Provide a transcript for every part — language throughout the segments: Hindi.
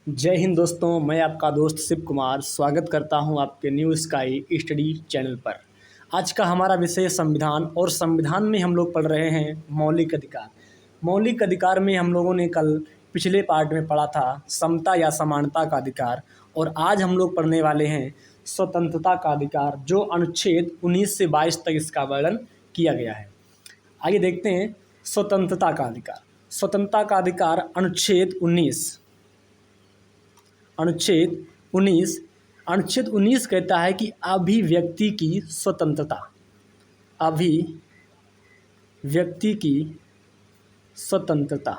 जय हिंद दोस्तों, मैं आपका दोस्त शिव कुमार स्वागत करता हूं आपके न्यू स्काई स्टडी चैनल पर। आज का हमारा विषय संविधान और संविधान में हम लोग पढ़ रहे हैं मौलिक अधिकार। मौलिक अधिकार में हम लोगों ने कल पिछले पार्ट में पढ़ा था समता या समानता का अधिकार, और आज हम लोग पढ़ने वाले हैं स्वतंत्रता का अधिकार, जो अनुच्छेद 19 से 22 तक इसका वर्णन किया गया है। आइए देखते हैं स्वतंत्रता का अधिकार। स्वतंत्रता का अधिकार अनुच्छेद 19 कहता है कि अभिव्यक्ति की स्वतंत्रता, अभिव्यक्ति की स्वतंत्रता,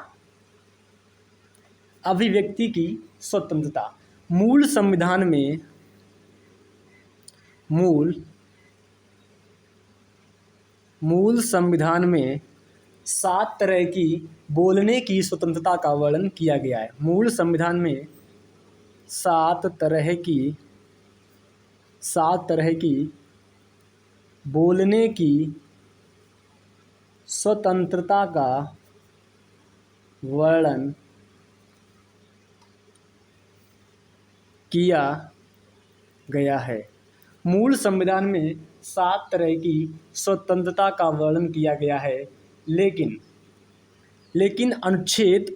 अभिव्यक्ति की स्वतंत्रता। मूल संविधान में 7 तरह की बोलने की स्वतंत्रता का वर्णन किया गया है। मूल संविधान में 7 तरह की बोलने की स्वतंत्रता का वर्णन किया गया है। मूल संविधान में 7 तरह की स्वतंत्रता का वर्णन किया गया है, लेकिन अनुच्छेद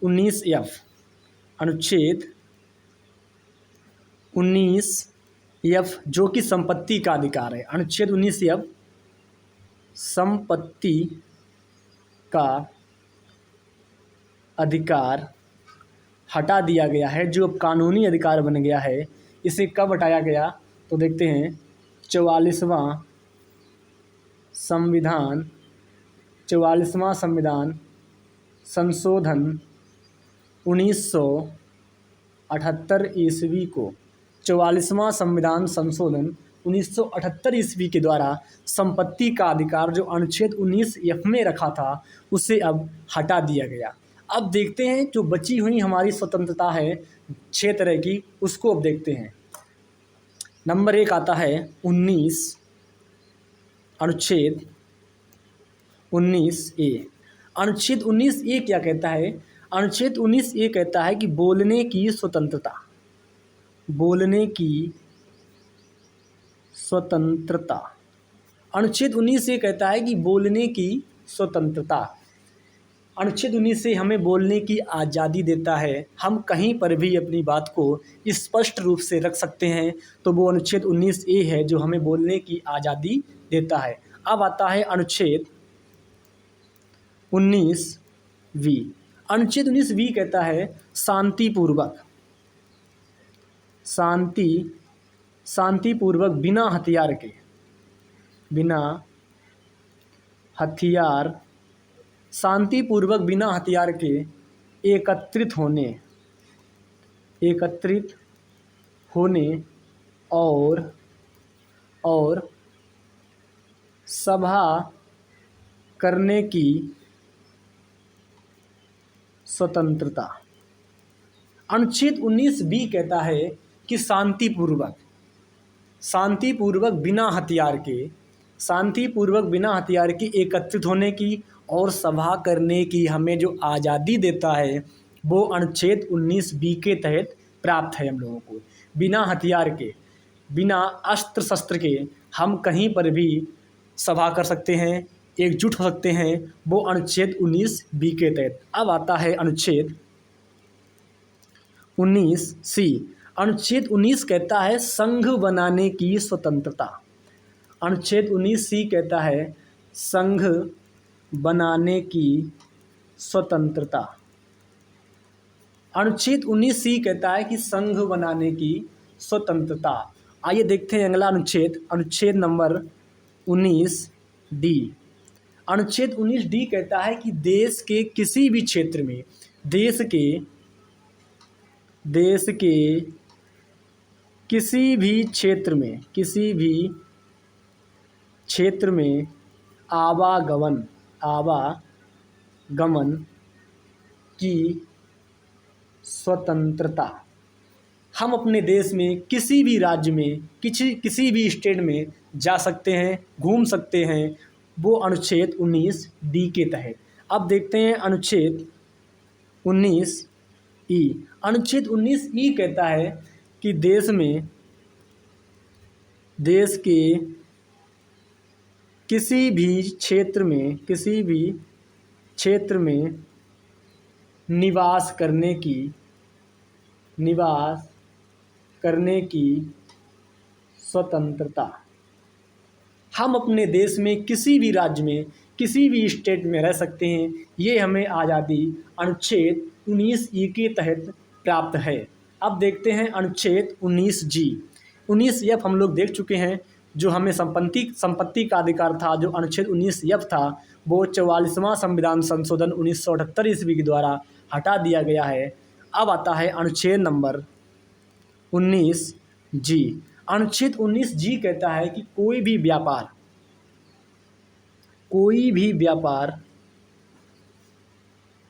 19F जो कि संपत्ति का अधिकार है, अनुच्छेद 19F संपत्ति का अधिकार हटा दिया गया है, जो अब कानूनी अधिकार बन गया है। इसे कब हटाया गया तो देखते हैं 44वां संविधान संशोधन 1978 ईस्वी को, 44वां संविधान संशोधन 1978 ईस्वी के द्वारा संपत्ति का अधिकार जो अनुच्छेद 19F में रखा था उसे अब हटा दिया गया। अब देखते हैं जो बची हुई हमारी स्वतंत्रता है 6 तरह की, उसको अब देखते हैं। नंबर 1 आता है अनुच्छेद 19A। अनुच्छेद 19A क्या कहता है? अनुच्छेद 19A कहता है कि बोलने की स्वतंत्रता, अनुच्छेद 19A कहता है कि बोलने की स्वतंत्रता। अनुच्छेद 19 से हमें बोलने की आज़ादी देता है, हम कहीं पर भी अपनी बात को स्पष्ट रूप से रख सकते हैं, तो वो अनुच्छेद 19A है जो हमें बोलने की आज़ादी देता है। अब आता है अनुच्छेद 19V। अनुच्छेद 19V कहता है शांतिपूर्वक बिना हथियार के एकत्रित होने और सभा करने की स्वतंत्रता। अनुच्छेद 19B कहता है कि शांतिपूर्वक बिना हथियार के एकत्रित होने की और सभा करने की हमें जो आज़ादी देता है वो अनुच्छेद 19B के तहत प्राप्त है। हम लोगों को बिना हथियार के, बिना अस्त्र शस्त्र के हम कहीं पर भी सभा कर सकते हैं, एकजुट हो सकते हैं, वो अनुच्छेद 19B के तहत। अब आता है अनुच्छेद 19C। अनुच्छेद 19 कहता है संघ बनाने की स्वतंत्रता। अनुच्छेद 19C कहता है संघ बनाने की स्वतंत्रता। अनुच्छेद 19C कहता है कि संघ बनाने की स्वतंत्रता। आइए देखते हैं अगला अनुच्छेद नंबर 19D। अनुच्छेद 19D कहता है कि देश के किसी भी क्षेत्र में, देश के किसी भी क्षेत्र में आवागमन की स्वतंत्रता। हम अपने देश में किसी भी राज्य में, किसी भी स्टेट में जा सकते हैं, घूम सकते हैं, वो अनुच्छेद 19D के तहत। अब देखते हैं अनुच्छेद 19 ई। अनुच्छेद 19 ई कहता है कि देश के किसी भी क्षेत्र में निवास करने की स्वतंत्रता। हम अपने देश में किसी भी राज्य में किसी भी स्टेट में रह सकते हैं, ये हमें आज़ादी अनुच्छेद 19 ई के तहत प्राप्त है। अब देखते हैं अनुच्छेद 19 जी। 19 एफ हम लोग देख चुके हैं, जो हमें संपत्ति का अधिकार था। जो अनुच्छेद 19 एफ था वो 44वां संविधान संशोधन 1978 ईस्वी के द्वारा हटा दिया गया है। अब आता है अनुच्छेद नंबर 19 जी। अनुच्छेद 19 जी कहता है कि कोई भी व्यापार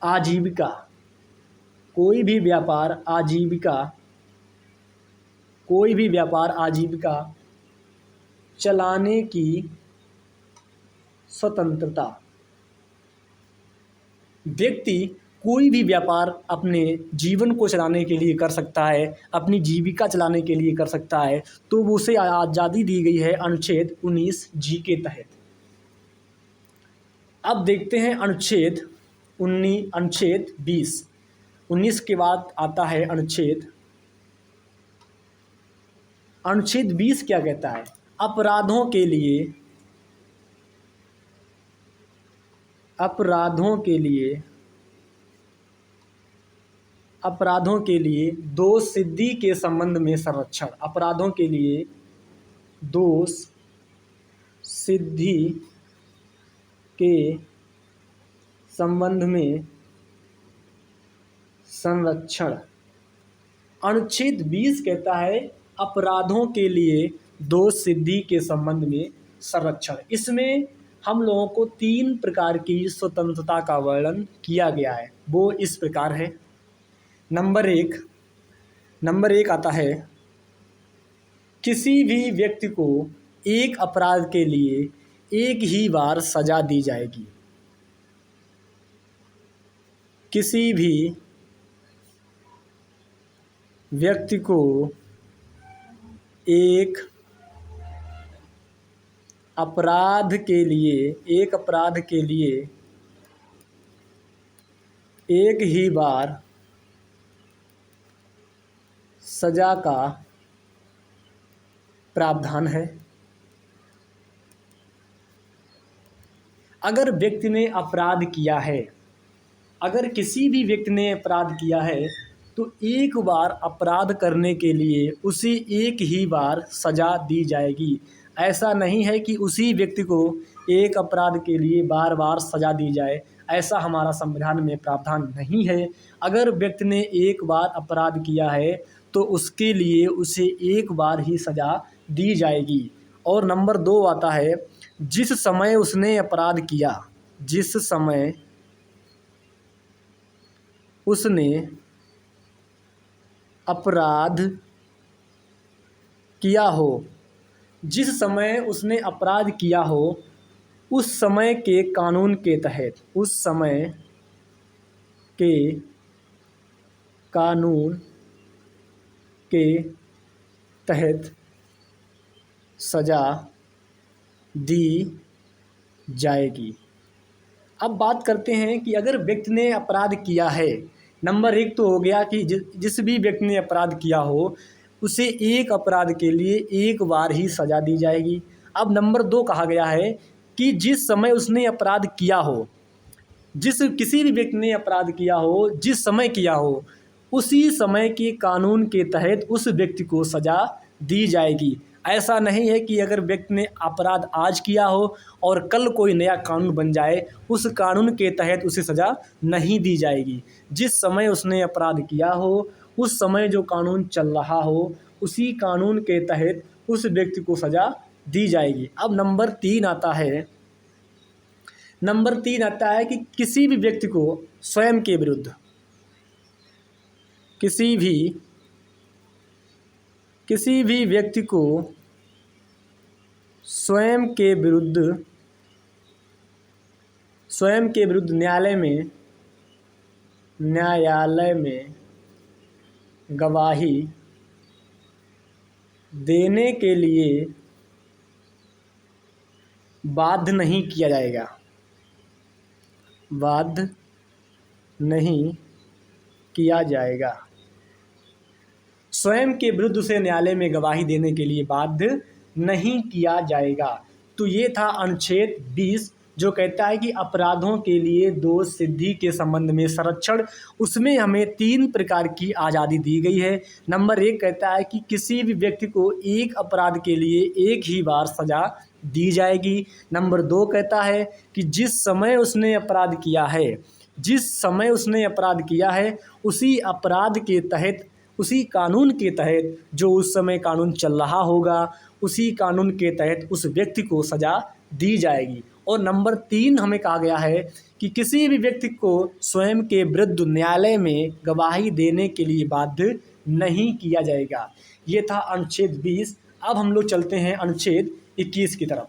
आजीविका चलाने की स्वतंत्रता। व्यक्ति कोई भी व्यापार अपने जीवन को चलाने के लिए कर सकता है, अपनी जीविका चलाने के लिए कर सकता है, तो उसे आज़ादी दी गई है अनुच्छेद 19 जी के तहत। अब देखते हैं अनुच्छेद 20। 19 के बाद आता है अनुच्छेद 20 क्या कहता है? अपराधों के लिए दोष सिद्धि के संबंध में संरक्षण। अपराधों के लिए दोष सिद्धि के संबंध में संरक्षण। अनुच्छेद 20 कहता है अपराधों के लिए दोष सिद्धि के संबंध में संरक्षण। इसमें हम लोगों को 3 प्रकार की स्वतंत्रता का वर्णन किया गया है। वो इस प्रकार है। नंबर एक आता है, किसी भी व्यक्ति को एक अपराध के लिए एक ही बार सजा दी जाएगी। किसी भी व्यक्ति को एक अपराध के लिए एक ही बार सजा का प्रावधान है। अगर व्यक्ति ने अपराध किया है, अगर किसी भी व्यक्ति ने अपराध किया है, तो एक बार अपराध करने के लिए उसे एक ही बार सजा दी जाएगी। ऐसा नहीं है कि उसी व्यक्ति को एक अपराध के लिए बार बार सजा दी जाए, ऐसा हमारा संविधान में प्रावधान नहीं है। अगर व्यक्ति ने एक बार अपराध किया है तो उसके लिए उसे एक बार ही सजा दी जाएगी। और नंबर 2 आता है, जिस समय उसने अपराध किया, जिस समय उसने अपराध किया हो, जिस समय उसने अपराध किया हो, उस समय के कानून के तहत, उस समय के कानून के तहत सजा दी जाएगी। अब बात करते हैं कि अगर व्यक्ति ने अपराध किया है, नंबर 1 तो हो गया कि जिस भी व्यक्ति ने अपराध किया हो उसे एक अपराध के लिए एक बार ही सजा दी जाएगी। अब नंबर 2 कहा गया है कि जिस समय उसने अपराध किया हो, किसी भी व्यक्ति ने अपराध किया हो, जिस समय किया हो, उसी समय के कानून के तहत उस व्यक्ति को सजा दी जाएगी। ऐसा नहीं है कि अगर व्यक्ति ने अपराध आज किया हो और कल कोई नया कानून बन जाए, उस कानून के तहत उसे सज़ा नहीं दी जाएगी। जिस समय उसने अपराध किया हो, उस समय जो कानून चल रहा हो, उसी कानून के तहत उस व्यक्ति को सज़ा दी जाएगी। अब नंबर 3 आता है। नंबर 3 आता है कि किसी भी व्यक्ति को स्वयं के विरुद्ध, किसी भी व्यक्ति को स्वयं के विरुद्ध न्यायालय में गवाही देने के लिए बाध्य नहीं किया जाएगा, बाध्य नहीं किया जाएगा। स्वयं के विरुद्ध उसे न्यायालय में गवाही देने के लिए बाध्य नहीं किया जाएगा। तो ये था अनुच्छेद 20, जो कहता है कि अपराधों के लिए दोष सिद्धि के संबंध में संरक्षण। उसमें हमें 3 प्रकार की आज़ादी दी गई है। नंबर 1 कहता है कि किसी भी व्यक्ति को एक अपराध के लिए एक ही बार सज़ा दी जाएगी। नंबर 2 कहता है कि जिस समय उसने अपराध किया है उसी अपराध के तहत, उसी कानून के तहत जो उस समय कानून चल रहा होगा, उसी कानून के तहत उस व्यक्ति को सज़ा दी जाएगी। और नंबर 3 हमें कहा गया है कि किसी भी व्यक्ति को स्वयं के विरुद्ध न्यायालय में गवाही देने के लिए बाध्य नहीं किया जाएगा। ये था अनुच्छेद 20। अब हम लोग चलते हैं अनुच्छेद 21 की तरफ।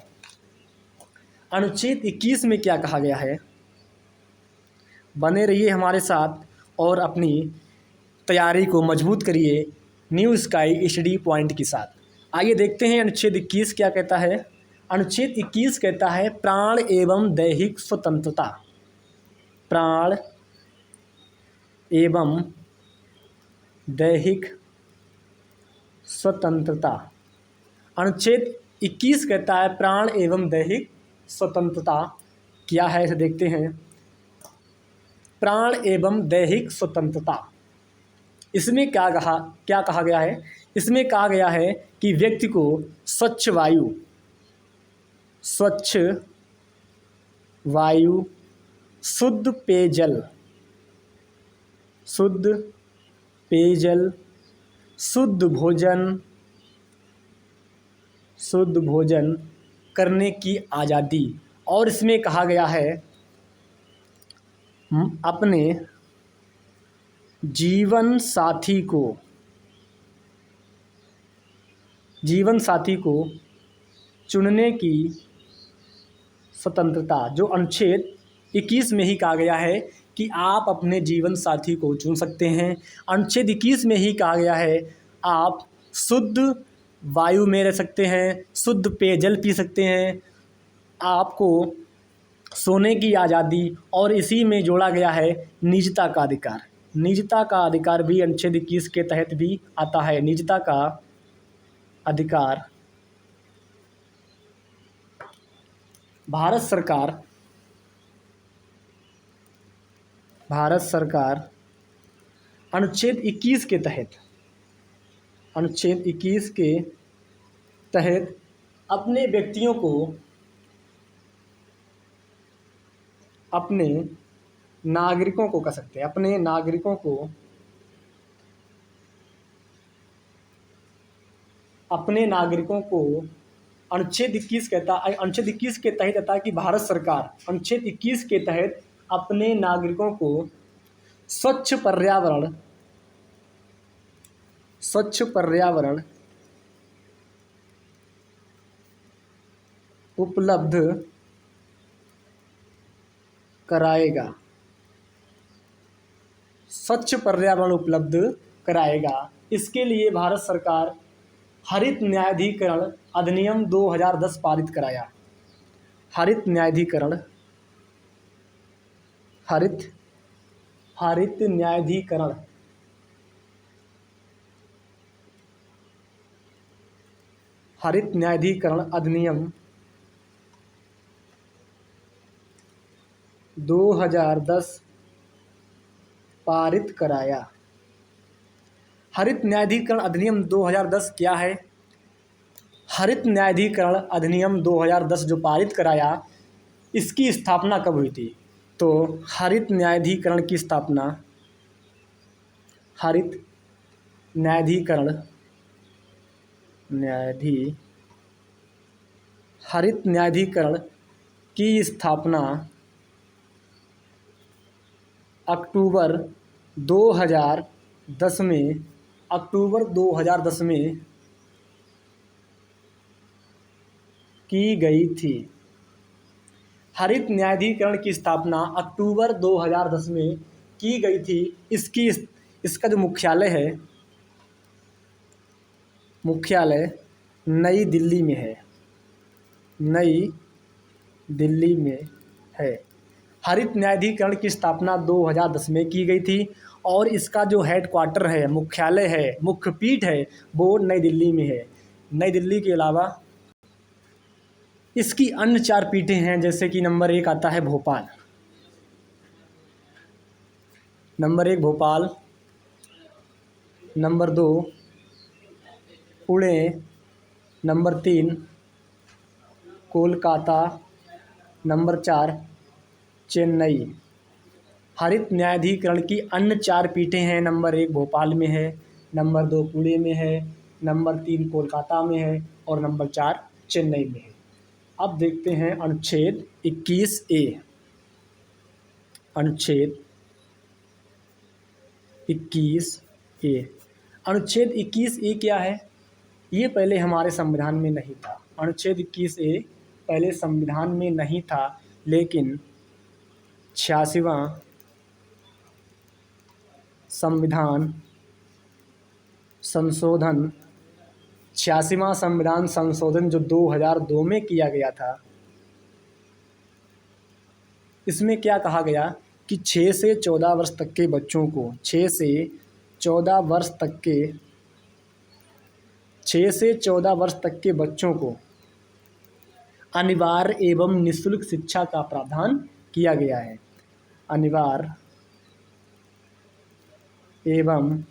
अनुच्छेद 21 में क्या कहा गया है, बने रहिए हमारे साथ और अपनी तैयारी को मजबूत करिए न्यू स्काई स्टडी पॉइंट के साथ। आइए देखते हैं अनुच्छेद 21 क्या कहता है। अनुच्छेद 21 कहता है प्राण एवं दैहिक स्वतंत्रता। प्राण एवं दैहिक स्वतंत्रता। अनुच्छेद 21 कहता है प्राण एवं दैहिक स्वतंत्रता क्या है, इसे देखते हैं। प्राण एवं दैहिक स्वतंत्रता, इसमें क्या कहा गया है। इसमें कहा गया है कि व्यक्ति को स्वच्छ वायु, शुद्ध पेयजल, शुद्ध भोजन करने की आज़ादी। और इसमें कहा गया है अपने जीवन साथी को चुनने की स्वतंत्रता। जो अनुच्छेद 21 में ही कहा गया है कि आप अपने जीवन साथी को चुन सकते हैं। अनुच्छेद 21 में ही कहा गया है आप शुद्ध वायु में रह सकते हैं, शुद्ध पेयजल पी सकते हैं, आपको सोने की आज़ादी। और इसी में जोड़ा गया है निजता का अधिकार। निजता का अधिकार भी अनुच्छेद 21 के तहत भी आता है। निजता का अधिकार भारत सरकार अनुच्छेद 21 के तहत अपने व्यक्तियों को, अपने नागरिकों को कह सकते हैं, अपने नागरिकों को अनुच्छेद 21 कहता है, अनुच्छेद 21 के तहत आता है कि भारत सरकार अनुच्छेद 21 के तहत अपने नागरिकों को स्वच्छ पर्यावरण उपलब्ध कराएगा। स्वच्छ पर्यावरण उपलब्ध कराएगा। इसके लिए भारत सरकार हरित न्यायाधिकरण अधिनियम 2010 पारित कराया। हरित न्यायाधिकरण 2010 पारित कराया। हरित न्यायाधिकरण अधिनियम 2010 क्या है? हरित न्यायाधिकरण अधिनियम 2010 जो पारित कराया, इसकी स्थापना कब हुई थी? तो हरित न्यायाधिकरण की स्थापना, हरित न्यायाधिकरण की स्थापना अक्टूबर 2010 में की गई थी। हरित न्यायाधिकरण की स्थापना अक्टूबर 2010 में की गई थी। इसका जो मुख्यालय है मुख्यालय नई दिल्ली में है, नई दिल्ली में है। हरित न्यायाधिकरण की स्थापना 2010 में की गई थी और इसका जो हेडक्वार्टर है, मुख्यालय है, मुख्य पीठ है, वो नई दिल्ली में है। नई दिल्ली के अलावा इसकी अन्य 4 पीठें हैं, जैसे कि नंबर 1 आता है Bhopal, number 1 Bhopal, number 2 Pune, number 3 Kolkata, number 4 Chennai. हरित न्यायाधिकरण की अन्य 4 पीठें हैं, नंबर 1 भोपाल में है, नंबर 2 पुणे में है, नंबर 3 कोलकाता में है और नंबर 4 चेन्नई में है। अब देखते हैं अनुच्छेद 21A। अनुच्छेद 21A। अनुच्छेद 21A क्या है? ये पहले हमारे संविधान में नहीं था। अनुच्छेद 21A पहले संविधान में नहीं था, लेकिन 86वां संविधान संशोधन 86वां संविधान संशोधन जो 2002 में किया गया था, इसमें क्या कहा गया कि 6 से 14 वर्ष तक के बच्चों को 6 से 14 वर्ष तक के बच्चों को अनिवार्य एवं निःशुल्क शिक्षा का प्रावधान किया गया है। अनिवार्य एवं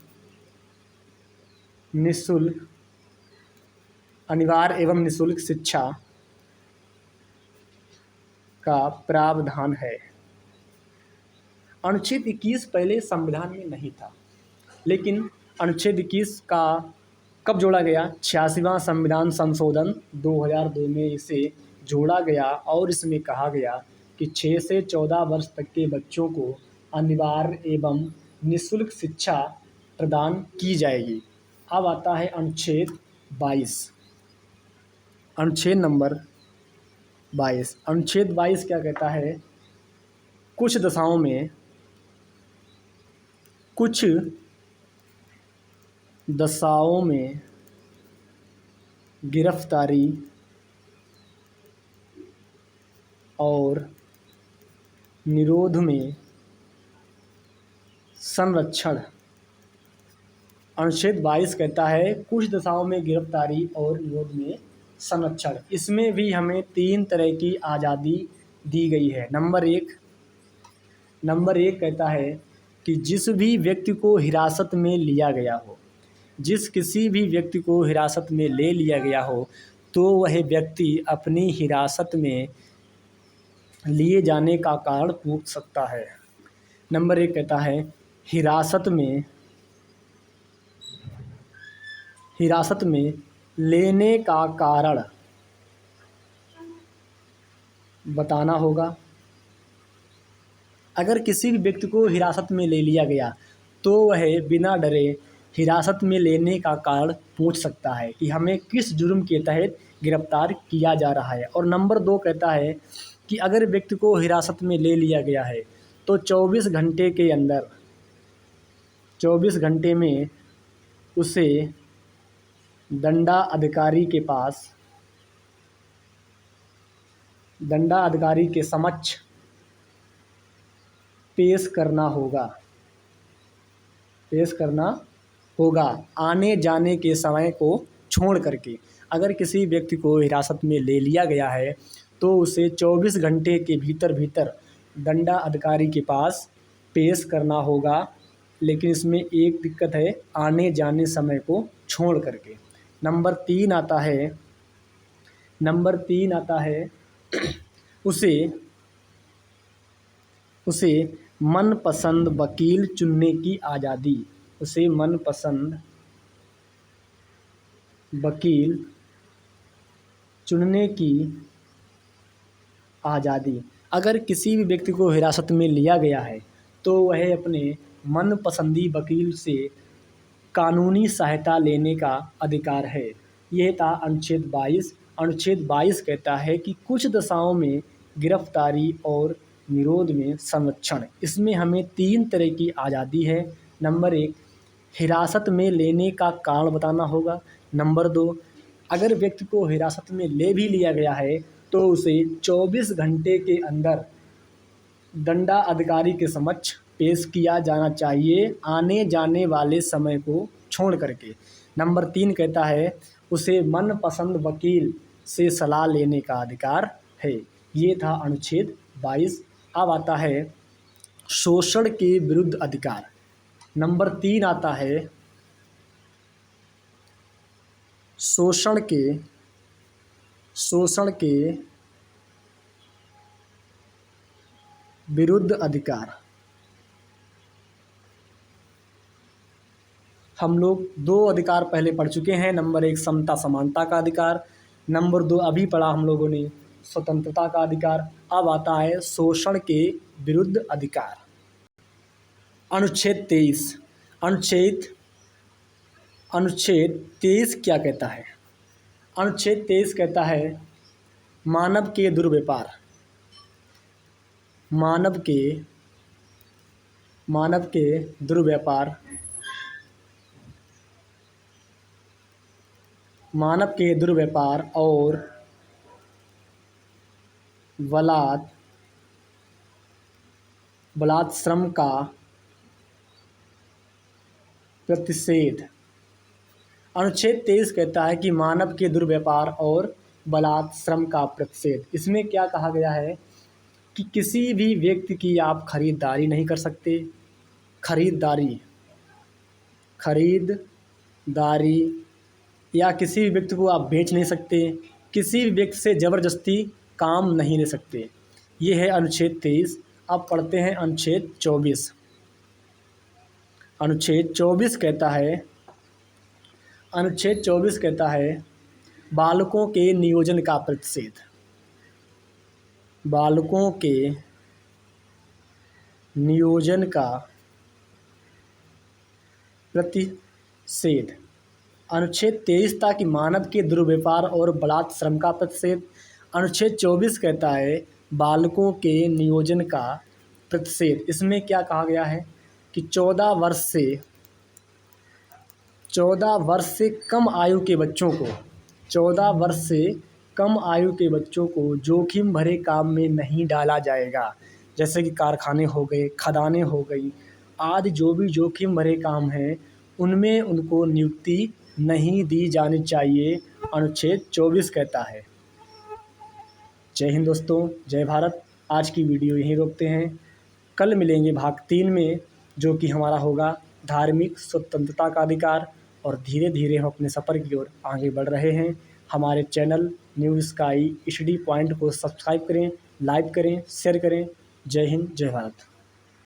निःशुल्क शिक्षा का प्रावधान है। अनुच्छेद 21 पहले संविधान में नहीं था, लेकिन अनुच्छेद 21 का कब जोड़ा गया? 86वां संविधान संशोधन 2002 में इसे जोड़ा गया और इसमें कहा गया कि 6 से 14 वर्ष तक के बच्चों को अनिवार्य एवं निःशुल्क शिक्षा प्रदान की जाएगी। अब आता है अनुच्छेद 22। अनुच्छेद नंबर 22। अनुच्छेद 22 क्या कहता है? कुछ दशाओं में गिरफ्तारी और निरोध में संरक्षण। अनुच्छेद 22 कहता है कुछ दशाओं में गिरफ्तारी और निरोध में संरक्षण। इसमें भी हमें 3 तरह की आज़ादी दी गई है। नंबर एक कहता है कि जिस भी व्यक्ति को हिरासत में लिया गया हो, जिस किसी भी व्यक्ति को हिरासत में ले लिया गया हो, तो वह व्यक्ति अपनी हिरासत में लिए जाने का कारण पूछ सकता है। नंबर 1 कहता है हिरासत में लेने का कारण बताना होगा। अगर किसी भी व्यक्ति को हिरासत में ले लिया गया तो वह बिना डरे हिरासत में लेने का कारण पूछ सकता है कि हमें किस जुर्म के तहत गिरफ्तार किया जा रहा है। और नंबर 2 कहता है कि अगर व्यक्ति को हिरासत में ले लिया गया है तो 24 घंटे के अंदर 24 घंटे में उसे दंडाधिकारी के समक्ष पेश करना होगा आने जाने के समय को छोड़ करके। अगर किसी व्यक्ति को हिरासत में ले लिया गया है तो उसे 24 घंटे के भीतर दंडाधिकारी के पास पेश करना होगा, लेकिन इसमें एक दिक्कत है, आने जाने समय को छोड़ करके। नंबर 3 आता है उसे मनपसंद वकील चुनने की आज़ादी। उसे मनपसंद वकील चुनने की आज़ादी। अगर किसी भी व्यक्ति को हिरासत में लिया गया है तो वह अपने मनपसंदी वकील से कानूनी सहायता लेने का अधिकार है। यह था अनुच्छेद 22। अनुच्छेद 22 कहता है कि कुछ दशाओं में गिरफ्तारी और निरोध में संरक्षण। इसमें हमें 3 तरह की आज़ादी है। नंबर 1 हिरासत में लेने का कारण बताना होगा। नंबर 2, अगर व्यक्ति को हिरासत में ले भी लिया गया है तो उसे 24 घंटे के अंदर दंडाधिकारी के समक्ष पेश किया जाना चाहिए, आने जाने वाले समय को छोड़ करके। नंबर 3 कहता है उसे मनपसंद वकील से सलाह लेने का अधिकार है। ये था अनुच्छेद 22। अब आता है शोषण के विरुद्ध अधिकार। नंबर 3 आता है शोषण के विरुद्ध अधिकार। हम लोग 2 अधिकार पहले पढ़ चुके हैं। नंबर 1 समता समानता का अधिकार, नंबर 2 अभी पढ़ा हम लोगों ने स्वतंत्रता का अधिकार। अब आता है शोषण के विरुद्ध अधिकार। अनुच्छेद 23। अनुच्छेद 23 क्या कहता है? अनुच्छेद 23 कहता है मानव के दुर्व्यापार, मानव के दुर्व्यापार और बलात् श्रम का प्रतिषेध। अनुच्छेद 23 कहता है कि मानव के दुर्व्यापार और बलात् श्रम का प्रतिषेध। इसमें क्या कहा गया है कि किसी भी व्यक्ति की आप खरीदारी नहीं कर सकते, खरीदारी या किसी भी व्यक्ति को आप बेच नहीं सकते, किसी भी व्यक्ति से ज़बरदस्ती काम नहीं ले सकते। ये है अनुच्छेद 23। अब पढ़ते हैं अनुच्छेद 24। अनुच्छेद 24 कहता है बालकों के नियोजन का प्रतिषेध। बालकों के नियोजन का प्रतिषेध। अनुच्छेद 23 था कि मानव के दुर्व्यापार और बलात् श्रम का प्रतिषेध। अनुच्छेद 24 कहता है बालकों के नियोजन का प्रतिषेध। इसमें क्या कहा गया है कि 14 वर्ष से कम आयु के बच्चों को जोखिम भरे काम में नहीं डाला जाएगा। जैसे कि कारखाने हो गए, खदानें हो गई आदि, जो भी जोखिम भरे काम हैं उनमें उनको नियुक्ति नहीं दी जानी चाहिए, अनुच्छेद 24 कहता है। जय हिंद दोस्तों, जय भारत। आज की वीडियो यहीं रोकते हैं। कल मिलेंगे भाग 3 में, जो कि हमारा होगा धार्मिक स्वतंत्रता का अधिकार। और धीरे धीरे हम अपने सफ़र की ओर आगे बढ़ रहे हैं। हमारे channel new sky study point को सब्सक्राइब करें, लाइक करें, शेयर करें। जय हिंद, जय भारत।